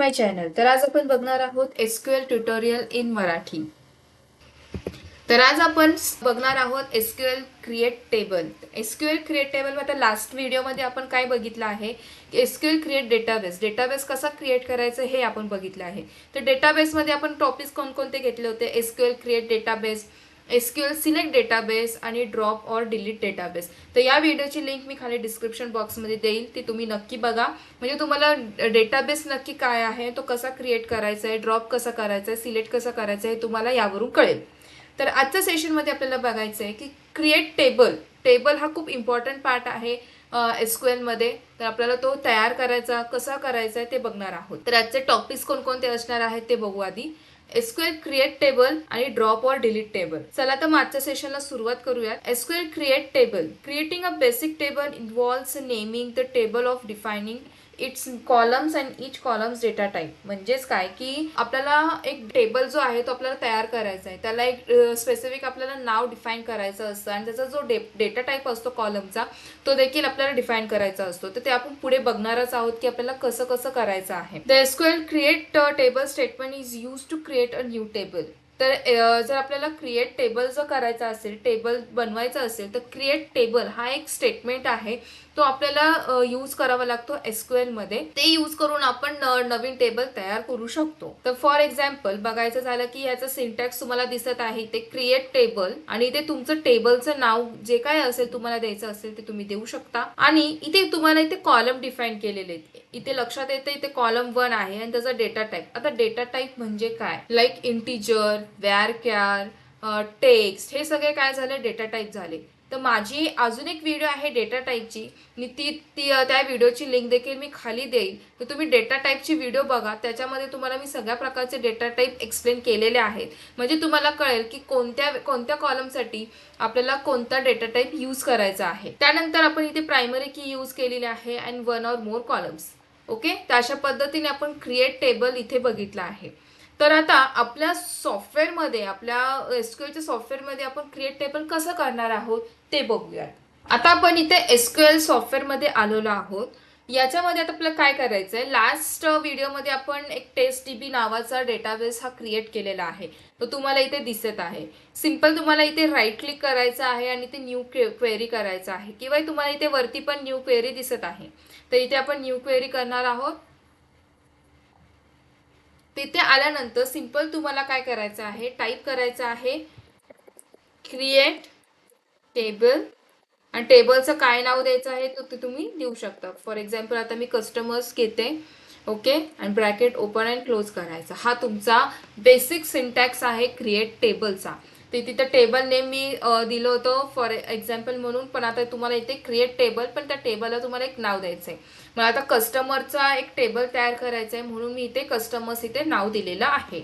माय channel. तर आज आपण बघणार आहोत एसक्यूएल ट्युटोरियल इन मराठी. तर आज आपण बघणार आहोत SQL create table. SQL create table आता लास्ट व्हिडिओमध्ये आपण काय बघितलं आहे की एसक्यूएल क्रिएट डेटाबेस. डेटाबेस कसा क्रिएट करायचं हे आपण बघितलं आहे. तर डेटाबेसमध्ये आपण टॉपिक्स कोणकोणते घेतले होते? SQL create database, SQL select database आणि ड्रॉप और डिलीट डेटाबेस. तर या व्हिडिओची लिंक मी खाली डिस्क्रिप्शन बॉक्समध्ये देईल, ती तुम्ही नक्की बघा. म्हणजे तुम्हाला डेटाबेस नक्की काय आहे, तो कसा क्रिएट करायचा आहे, ड्रॉप कसा करायचा आहे, सिलेक्ट कसा करायचा आहे, तुम्हाला यावरून कळेल. तर आजच्या सेशनमध्ये आपल्याला बघायचं आहे की क्रिएट टेबल. टेबल हा खूप इम्पॉर्टंट पार्ट आहे एसक्यूएलमध्ये. तर आपल्याला तो तयार करायचा, कसा करायचा आहे ते बघणार आहोत. तर आजचे टॉपिक्स कोणकोणते असणार आहेत ते बघू आधी. एसक्यूएल क्रिएट टेबल आणि ड्रॉप और डिलीट टेबल. चला तर मागच्या सेशनला सुरुवात करूया. SQL create table. Creating a basic table involves naming the table of defining it's columns and each columns data type. म्हणजेच काय की आपल्याला एक टेबल जो आहे तो आपल्याला तयार करायचा आहे, त्याला एक स्पेसिफिक आपल्याला नाव डिफाईन करायचं असतं आणि त्याचा जो डेटा टाईप असतो कॉलमचा तो देखील आपल्याला डिफाईन करायचा असतो. तर ते आपण पुढे बघणारच आहोत की आपल्याला कसं कसं करायचं आहे. The SQL create table statement is use to create a new table. तर जर आपल्याला क्रिएट टेबल जर करायचा असेल, टेबल बनवायचं असेल, तर क्रिएट टेबल हा एक स्टेटमेंट आहे, तो आपल्याला यूज करावा लागतो एसक्यूएल मध्ये. ते यूज करून आपण नवीन टेबल तयार करू शकतो. तर फॉर एक्झाम्पल बघायचं झालं की याचं सिंटॅक्स तुम्हाला दिसत आहे, ते क्रिएट टेबल आणि ते तुमचं टेबलचं नाव जे काय असेल तुम्हाला द्यायचं असेल ते तुम्ही देऊ शकता. आणि इथे तुम्हाला इथे कॉलम डिफाईन केलेले आहेत. इथे लक्षात येते इथे कॉलम 1 आहे आणि त्याचा डेटा टाईप. आता डेटा टाईप म्हणजे काय? लाईक इंटिजर, व्हॅरक्यार, टेक्स्ट, हे सगळे काय झाले? डेटा टाईप झाले. तर माझी अजून एक व्हिडिओ आहे डेटा टाईपची, मी त्या व्हिडिओची लिंक देखील मी खाली देईल. तर तुम्ही डेटा टाईपची व्हिडिओ बघा, त्याच्यामध्ये तुम्हाला मी सगळ्या प्रकारचे डेटा टाईप एक्सप्लेन केलेले आहेत. म्हणजे तुम्हाला कळेल की कोणत्या कॉलमसाठी आपल्याला कोणता डेटा टाईप यूज करायचा आहे. त्यानंतर आपण इथे प्रायमरी की यूज केलेली आहे and one or more columns. Okay, तर अशा पद्धतीने आपण क्रिएट टेबल इथे बघितलं आहे. तर आता आपल्या सॉफ्टवेअरमध्ये, आपल्या एसक्यूएलच्या सॉफ्टवेअरमध्ये आपण क्रिएट टेबल कसं करणार आहोत ते बघूयात. आता आपण इथे एसक्यूएल सॉफ्टवेअरमध्ये आलेलो आहोत. याच्यामध्ये आता आपल्याला काय करायचं आहे, लास्ट व्हिडिओमध्ये आपण एक टेस्ट डीबी नावाचा डेटाबेस हा क्रिएट केलेला आहे, तो तुम्हाला इथे दिसत आहे. सिंपल तुम्हाला इथे राईट क्लिक करायचं आहे आणि ते न्यू क्वेरी करायचं आहे, किंवा तुम्हाला इथे वरती पण न्यू क्वेरी दिसत आहे. तर इथे आपण न्यू क्वेरी करणार आहोत. तिथे आल्यानंतर सिंपल तुम्हाला काय करायचं आहे, टाईप करायचं आहे क्रिएट टेबल आणि टेबलचं काय नाव द्यायचं आहे ते तुम्ही देऊ शकता. फॉर एक्झाम्पल आता मी कस्टमर्स घेते. ओके, आणि ब्रॅकेट ओपन अँड क्लोज करायचा. हा तुमचा बेसिक सिंटॅक्स आहे क्रिएट टेबलचा. ते तिथं टेबल नेम मी दिलं होतं फॉर एक्झाम्पल म्हणून, पण आता तुम्हाला इथे क्रिएट टेबल, पण त्या टेबलला तुम्हाला एक नाव द्यायचं आहे. मला आता कस्टमरचा एक टेबल तयार करायचा आहे म्हणून मी इथे कस्टमर्स इथे नाव दिलेलं आहे.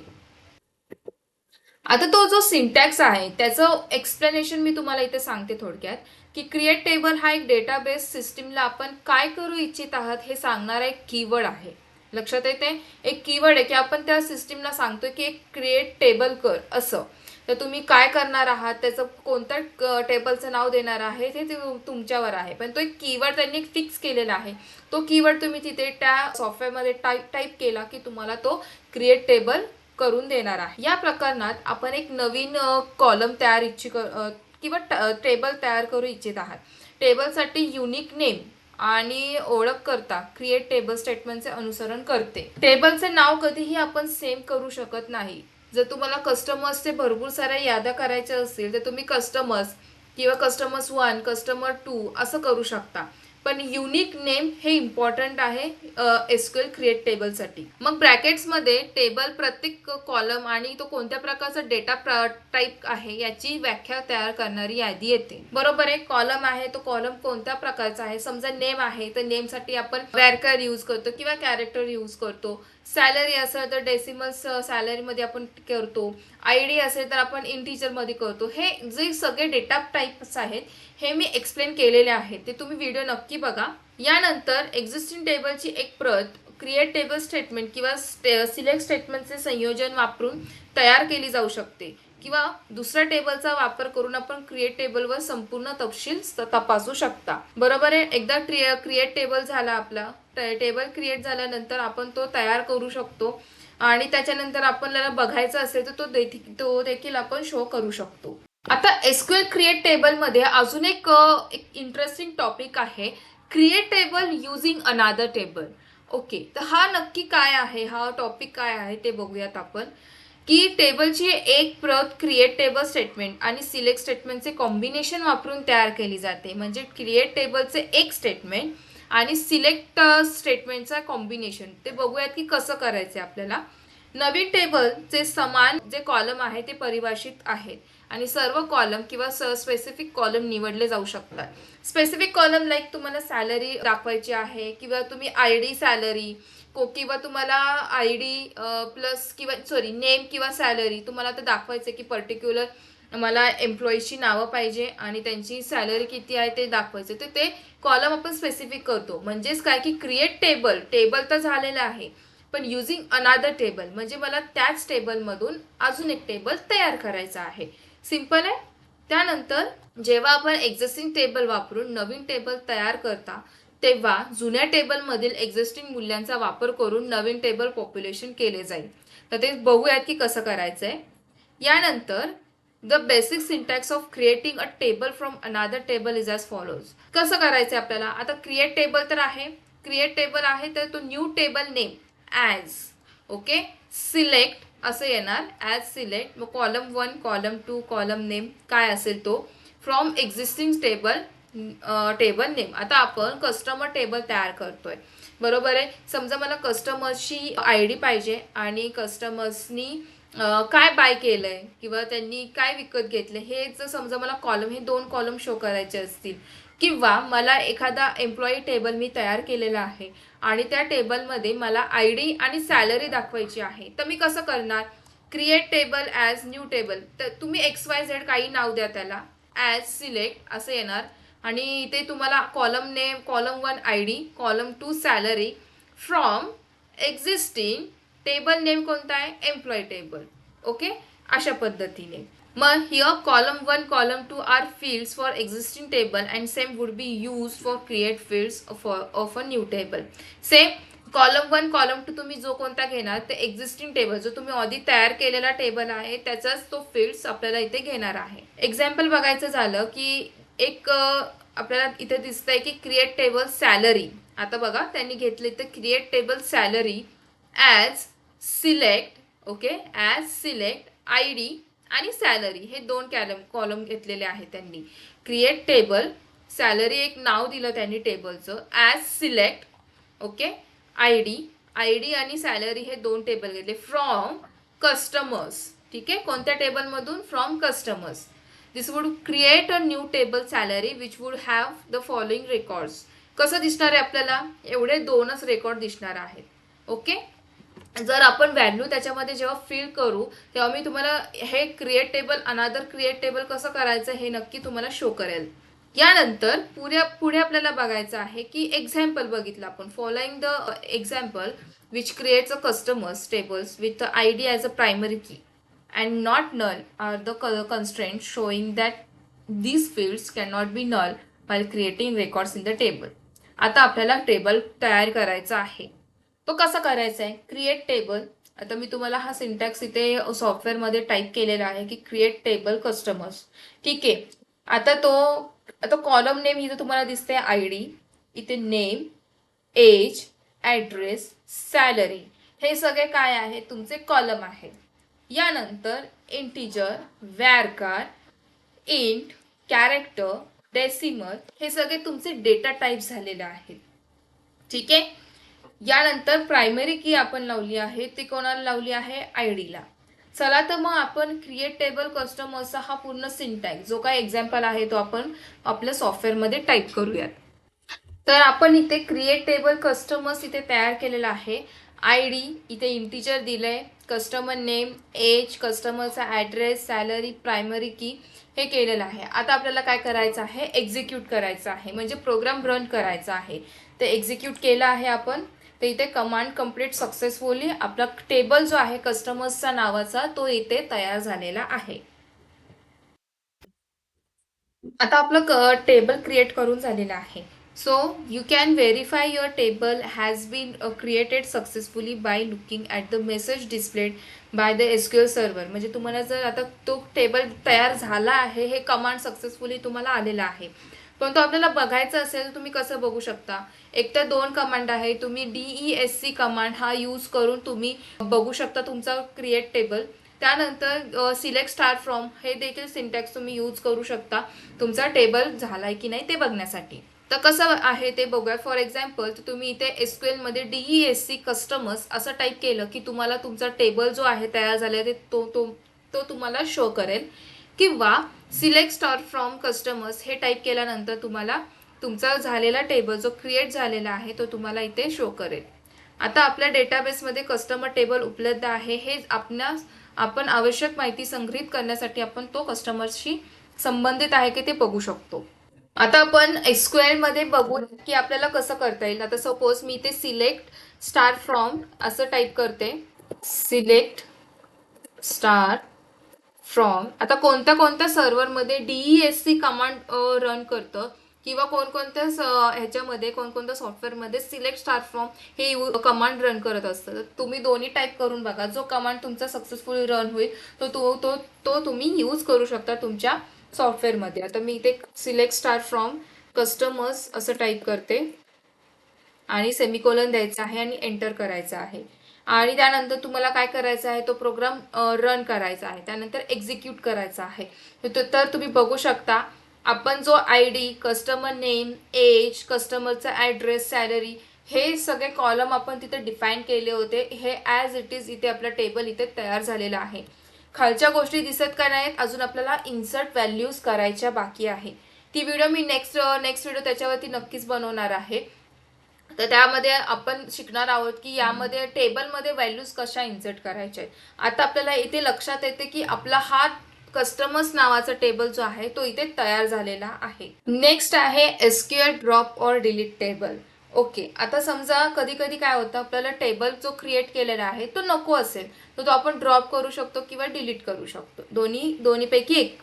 आता तो जो सिंटॅक्स आहे त्याचं एक्सप्लेनेशन मी तुम्हाला इथे सांगते थोडक्यात, की क्रिएट टेबल हा एक डेटाबेस सिस्टीमला आपण काय करू इच्छित आहात हे सांगणारा एक कीवर्ड आहे. लक्षात येते? एक कीवर्ड आहे की आपण त्या सिस्टीमला सांगतोय की एक क्रिएट टेबल कर असं. तर तुम्ही काय करणार आहात, त्याचं कोणत्या टेबलचं नाव देणार आहे ते तुमच्यावर आहे, पण तो एक कीवर्ड त्यांनी फिक्स केलेला आहे. तो कीवर्ड तुम्ही तिथे त्या सॉफ्टवेअरमध्ये टाईप केला की तुम्हाला तो क्रिएट टेबल करून देणार आहे. या प्रकरणात आपण एक नवीन कॉलम तयार किंवा टेबल तयार करू इच्छित आहात. टेबलसाठी युनिक नेम आणि ओळख करता क्रिएट टेबल स्टेटमेंटचे अनुसरण करते. टेबलचे नाव कधीही आपण सेम करू शकत नाही. जर तुम्हाला कस्टमर्सचे भरपूर साऱ्या याद्या करायच्या असतील तर तुम्ही कस्टमर्स किंवा कस्टमर्स 1, कस्टमर 2 असं करू शकता. पण युनिक नेम हे इम्पॉर्टंट आहे एसक्यूएल क्रिएट टेबलसाठी. मग ब्रॅकेट्समध्ये टेबल प्रत्येक कॉलम आणि तो कोणत्या प्रकारचा डेटा टाईप आहे याची व्याख्या तयार करणारी यादी येते. बरोबर आहे, कॉलम आहे तो कॉलम कोणत्या प्रकारचा आहे. समजा नेम आहे तर नेमसाठी आपण व्हॅरक्यार यूज करतो किंवा कॅरेक्टर यूज करतो. सॅलरी असेल तर डेसिमल सॅलरीमध्ये आपण करतो. आयडी असेल तर आपण इंटिजरमध्ये करतो. हे जे सगळे डेटा टाईप्स आहेत हे मी एक्सप्लेन केलेले आहेत, ते तुम्ही व्हिडिओ नक्की बघा. यानंतर एक्झिस्टिंग टेबलची एक प्रत क्रिएट टेबल स्टेटमेंट किंवा सिलेक्ट स्टेटमेंटचे संयोजन वापरून तयार केली जाऊ शकते, किंवा दुसऱ्या टेबलचा वापर करून आपण क्रिएट टेबलवर संपूर्ण तपशील तपासू शकता. बरोबर आहे. एकदा क्रिएट टेबल झाला आपला टेबल क्रिएट झाल्यानंतर आपण तो तयार करू शकतो आणि त्याच्यानंतर आपल्याला बघायचा असेल तर तो देखील आपण शो करू शकतो. आता एसक्यूएल क्रिएट टेबलमध्ये अजून एक इंटरेस्टिंग टॉपिक आहे, क्रिएट टेबल युजिंग अनादर टेबल. ओके, तर हा नक्की काय आहे, हा टॉपिक काय आहे ते बघूयात आपण. की टेबलची एक प्रत क्रिएट टेबल स्टेटमेंट आणि सिलेक्ट स्टेटमेंटचे कॉम्बिनेशन वापरून तयार केली जाते. म्हणजे क्रिएट टेबलचे एक स्टेटमेंट आणि सिलेक्ट स्टेटमेंटचा कॉम्बिनेशन ते बघूयात की कसं करायचं आपल्याला. नवीन टेबलचे समान जे कॉलम आहे ते परिभाषित आहेत आणि सर्व कॉलम किंवा स्पेसिफिक कॉलम निवडले जाऊ शकतात. स्पेसिफिक कॉलम लाईक तुम्हाला सॅलरी दाखवायची आहे किंवा तुम्ही ID सॅलरी किंवा तुम्हाला ID प्लस किंवा नेम किंवा सॅलरी तुम्हाला तर दाखवायचं की पर्टिक्युलर मला एम्प्लॉईजची नावं पाहिजे आणि त्यांची सॅलरी किती आहे ते दाखवायचं. तर ते कॉलम आपण स्पेसिफिक करतो. म्हणजेच काय की क्रिएट टेबल तर झालेलं आहे, पण युजिंग अनादर टेबल म्हणजे मला त्याच टेबलमधून अजून एक टेबल तयार करायचा आहे. सिंपल आहे. त्यानंतर जेव्हा आपण एक्झिस्टिंग टेबल वापरून नवीन टेबल तयार करता तेव्हा जुन्या टेबलमधील एक्झिस्टिंग मूल्यांचा वापर करून नवीन टेबल पॉप्युलेशन केले जाईल. तर ते बघूयात की कसं करायचंय. यानंतर the basic syntax of creating a table from another table is as follows. कसं करायचंय आपल्याला. आता क्रिएट टेबल तर आहे, क्रिएट टेबल आहे तर तो new table name as, okay, select असं येणार, ॲज सिलेक्ट. मग कॉलम 1 कॉलम 2 कॉलम नेम काय असेल तो फ्रॉम एक्झिस्टिंग टेबल नेम. आता आपण कस्टमर टेबल तयार करतोय, बरोबर आहे. समजा मला कस्टमर्सची ID पाहिजे आणि कस्टमर्सनी काय बाय केलंय किंवा त्यांनी काय विकत घेतले हे जर समजा मला हे 2 कॉलम शो करायचे असतील किंवा मला एखादा एम्प्लॉई टेबल मी तयार केलेला आहे आणि त्या टेबलमध्ये मला ID आणि सॅलरी दाखवायची आहे, तर मी कसं करणार. Create table as new table. तर तुम्ही XYZ काही नाव द्या त्याला, ॲज सिलेक्ट असं येणार आणि इथे तुम्हाला column name, column 1 ID, column 2 salary from existing table name कोणता आहे, एम्प्लॉई टेबल. ओके, अशा पद्धतीने. मग here column 1 column 2 are fields for existing table and same would be use for create fields of a new table. Same column 1 column 2 तुम्ही जो कोणता घेणार ते एक्झिस्टिंग टेबल जो तुम्ही आधी तयार केलेला टेबल आहे त्याचाच तो फील्ड्स आपल्याला इथे घेणार आहे. एक्झाम्पल बघायचं झालं की एक आपल्याला इथे दिसतंय की क्रिएट टेबल सॅलरी. आता बघा त्यांनी घेतले तर create table salary as select, okay, as select ID आणि सॅलरी हे 2 कॉलम घेतलेले आहेत त्यांनी. क्रिएट टेबल सॅलरी एक नाव दिलं त्यांनी टेबलचं, ॲज सिलेक्ट, ओके, ID आणि सॅलरी हे 2 टेबल घेतले फ्रॉम कस्टमर्स. ठीक आहे, कोणत्या टेबलमधून, from customers. This would create a new table salary which would have the following records. कसं दिसणार आहे आपल्याला, एवढे 2च रेकॉर्ड दिसणार आहेत. ओके, जर आपण व्हॅल्यू त्याच्यामध्ये जेव्हा फिल करू तेव्हा मी तुम्हाला हे क्रिएट टेबल अनादर क्रिएट टेबल कसं करायचं हे नक्की तुम्हाला शो करेल. यानंतर पुढे आपल्याला बघायचं आहे की एक्झाम्पल बघितलं आपण. Following the example which creates a customers tables with ID as a primary की and not null are the constraints showing that these fields cannot be null while creating records in the table. आता आपल्याला table तयार करायचा आहे, तो कसा करायचा आहे. क्रिएट टेबल, आता मी तुम्हाला हा सिंटॅक्स इथे सॉफ्टवेअरमध्ये टाईप केलेला आहे की क्रिएट टेबल कस्टमर्स. ठीक आहे, आता कॉलम नेम इथे तुम्हाला दिसते ID, इथे नेम, एज, ॲड्रेस, सॅलरी हे सगळे काय आहे तुमचे कॉलम आहेत. यानंतर इंटिजर, व्हॅरकार, इंट, कॅरेक्टर, डेसिमल हे सगळे तुमचे डेटा टाईप झालेले आहेत. ठीक आहे, यानंतर प्रायमरी की आपण लावली आहे ती कोणाला लावली आहे, IDला. चला तर मग आपण क्रिएट टेबल कस्टमर्सचा हा पूर्ण सिंटॅक्स जो काय एक्झाम्पल आहे तो आपण आपल्या सॉफ्टवेअरमध्ये टाईप करूयात. तर आपण इथे क्रिएट टेबल कस्टमर्स इथे तयार केलेला आहे. ID इथे इंटिजर दिलंय, कस्टमर नेम, एज, कस्टमरचा ॲड्रेस, सॅलरी, प्रायमरी की हे केलेलं आहे. आता आपल्याला काय करायचं आहे, एक्झिक्यूट करायचं आहे, म्हणजे प्रोग्राम रन करायचा आहे. ते एक्झिक्यूट केलं आहे आपण. तर इथे कमांड कंप्लीट सक्सेसफुली आपला टेबल जो आहे कस्टमर्सचा नावाचा तो इथे तयार झालेला आहे. आता आपलं टेबल क्रिएट करून झालेलं आहे. So you can verify your table has been created successfully by looking at the message displayed by the SQL server. म्हणजे तुम्हाला जर आता तो टेबल तयार झाला आहे, हे कमांड सक्सेसफुली तुम्हाला आलेला आहे, पण तो आपल्याला बघायचा असेल तर तुम्ही कसं बघू शकता? एक तर दोन कमांड आहे, तुम्ही DESC कमांड हा यूज करून तुम्ही बघू शकता तुमचा क्रिएट टेबल. त्यानंतर सिलेक्ट स्टार फ्रॉम हे देखील सिंटॅक्स तुम्ही यूज करू शकता तुमचा टेबल झालाय की नाही ते बघण्यासाठी. तर कसं आहे ते बघूया. फॉर एक्झाम्पल तुम्ही इथे SQL मध्ये DESC कस्टमर्स असं टाईप केलं की तुम्हाला तुमचा टेबल जो आहे तयार झाला आहे तो तुम्हाला शो करेल, किंवा सिलेक्ट स्टार फ्रॉम कस्टमर्स हे टाईप केल्यानंतर तुम्हाला तुमचा झालेला टेबल जो क्रिएट झालेला आहे तो तुम्हाला इथे शो करेल. आता आपल्या डेटाबेसमध्ये कस्टमर टेबल उपलब्ध आहे, हे आपण आवश्यक माहिती संग्रहित करण्यासाठी आपण तो कस्टमरशी संबंधित आहे की ते बघू शकतो. आता आपण SQL मध्ये बघू की आपल्याला कसं करता येईल. आता सपोज मी इथे सिलेक्ट स्टार फ्रॉम असं टाईप करते, सिलेक्ट स्टार फ्रॉम. आता कोणत्या सर्व्हरमध्ये DESC कमांड रन करतं किंवा कोणकोणत्या ह्याच्यामध्ये कोणकोणत्या सॉफ्टवेअरमध्ये सिलेक्ट स्टार फ्रॉम हे कमांड रन करत असतं. तुम्ही दोन्ही टाईप करून बघा, जो कमांड तुमचा सक्सेसफुली रन होईल तो तुम्ही यूज करू शकता तुमच्या सॉफ्टवेअरमध्ये. आता मी इथे सिलेक्ट स्टार फ्रॉम कस्टमर्स असं टाईप करते आणि सेमिकोलन द्यायचा आहे आणि एंटर करायचं आहे. आणि त्यानंतर तुम्हाला काय करायचं आहे, तो प्रोग्राम रन करायचा आहे, त्यानंतर एक्झिक्यूट करायचा आहे. तर तुम्ही बघू शकता आपण जो ID, कस्टमर नेम, एज, कस्टमरचा ॲड्रेस, सॅलरी हे सगळे कॉलम आपण तिथे डिफाईन केले होते. हे ॲज इट इज इथे आपला टेबल इथे तयार झालेला आहे. खालच्या गोष्टी दिसत का नाहीत, अजून आपल्याला इन्सर्ट व्हॅल्यूज करायच्या बाकी आहे. ती व्हिडिओ मी नेक्स्ट व्हिडिओ त्याच्यावरती नक्कीच बनवणार आहे. तर त्यामध्ये आपण शिकणार आहोत की यामध्ये टेबलमध्ये व्हॅल्यूज कशा इन्सर्ट करायच्या आहेत. आता आपल्याला इथे लक्षात येते की आपला हा कस्टमर्स नावाचा टेबल जो आहे तो इथे तयार झालेला आहे. नेक्स्ट आहे SQL ड्रॉप और डिलीट टेबल. ओके, आता समजा कधी कधी काय होतं, आपल्याला टेबल जो क्रिएट केलेला आहे तो नको असेल तर तो आपण ड्रॉप करू शकतो किंवा डिलीट करू शकतो, दोन्हीपैकी एक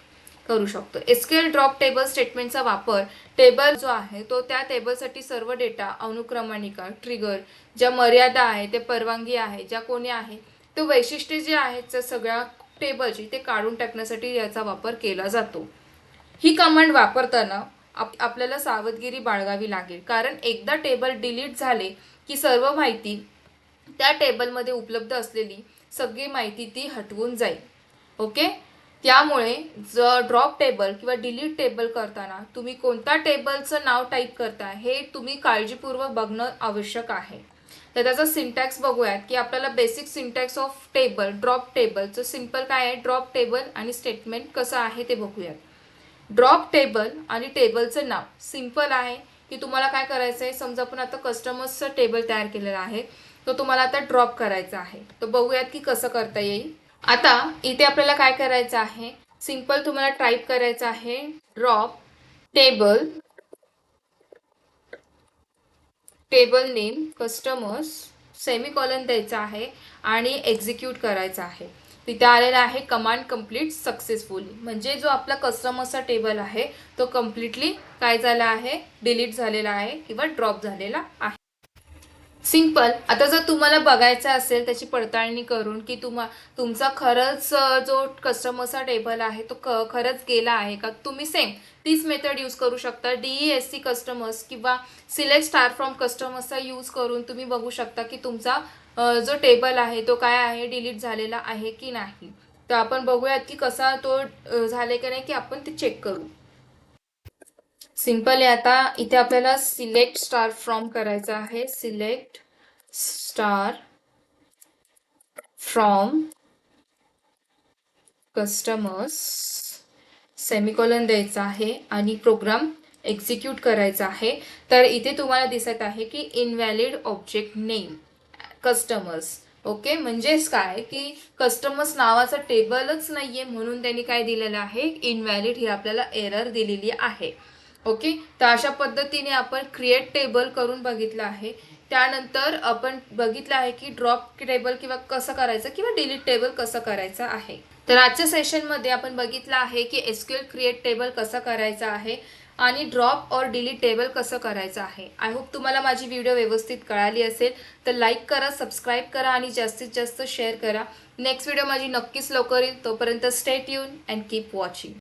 करू शकतो. SQL ड्रॉप टेबल स्टेटमेंटचा वापर टेबल जो आहे तो त्या टेबलसाठी सर्व डेटा, अनुक्रमणिका, ट्रिगर, ज्या मर्यादा आहे, ते परवानगी आहे, ज्या कोणी आहे, तो वैशिष्ट्ये जे आहेत त्या सगळ्या टेबलची ते काढून टाकण्यासाठी याचा वापर केला जातो. ही कमांड वापरताना आपल्याला सावधगिरी बाळगावी लागेल, कारण एकदा टेबल डिलीट झाले की सर्व माहिती त्या टेबलमध्ये उपलब्ध असलेली सगळी माहिती ती हटवून जाईल. ओके, त्यामुळे ड्रॉप टेबल किंवा डिलीट टेबल करताना तुम्ही कोणत्या टेबलचं नाव टाईप करता हे तुम्ही काळजीपूर्वक बघणं आवश्यक आहे. तर त्याचा सिंटॅक्स बघूयात की आपल्याला basic syntax of table, drop टेबलचं सिंपल काय आहे, ड्रॉप टेबल आणि स्टेटमेंट कसं आहे ते बघूयात. ड्रॉप टेबल आणि टेबलचं नाव सिंपल आहे की तुम्हाला काय करायचं आहे, समजा आपण आता कस्टमर्सचं टेबल तयार केलेलं आहे तो तुम्हाला आता ड्रॉप करायचा आहे. तर बघूयात की कसं करता येईल. आता इथे आपल्याला काय करायचं आहे, सिंपल तुम्हाला टाईप करायचं आहे drop table, table name customers, semicolon द्यायचा आहे आणि एक्झिक्यूट करायचा आहे. तिथे आलेला आहे कमांड कंप्लीट सक्सेसफुली, म्हणजे जो आपला कस्टमर्सचा टेबल आहे तो कम्प्लिटली काय झाला आहे, डिलीट झालेला आहे किंवा ड्रॉप झालेला आहे. सिंपल. आता जर तुम्हाला बघायचं असेल त्याची पडताळणी करून की तुमचा खरंच जो कस्टमरचा टेबल आहे तो खरंच गेला आहे का, तुम्ही सेम तीच मेथड यूज करू शकता. DESC कस्टमर्स किंवा सिलेक्ट स्टार फ्रॉम कस्टमर्सचा यूज करून तुम्ही बघू शकता की तुमचा जो टेबल आहे तो काय आहे, डिलीट झालेला आहे की नाही. तर आपण बघूयात की कसा तो झाले की नाही की आपण ते चेक करू. सिंपल आहे. आता इथे आपल्याला सिलेक्ट स्टार फ्रॉम करायचा आहे. Select star from customers, semicolon द्यायचा आहे आणि प्रोग्राम एक्झिक्यूट करायचा आहे. तर इथे तुम्हाला दिसत आहे की invalid object name customers. Okay, म्हणजेच काय की कस्टमर्स नावाचा टेबलच नाहीये म्हणून त्यांनी काय दिलेलं आहे, इनव्हॅलिड ही आपल्याला एरर दिलेली आहे. ओके, तर अशा पद्धतीने आपण क्रिएट टेबल करून बघितलं आहे. त्यानंतर आपण बघितलं आहे की ड्रॉप टेबल किंवा कसं करायचं किंवा डिलीट टेबल कसं करायचं आहे. तर आजच्या सेशनमध्ये आपण बघितलं आहे की एसक्यूएल क्रिएट टेबल कसं करायचं आहे आणि ड्रॉप और डिलीट टेबल कसं करायचं आहे. आय होप तुम्हाला माझी व्हिडिओ व्यवस्थित कळाली असेल. तर लाईक करा, सबस्क्राईब करा आणि जास्तीत जास्त शेअर करा. नेक्स्ट व्हिडिओ माझी नक्कीच लवकर येईल. तोपर्यंत stay tune and keep watching.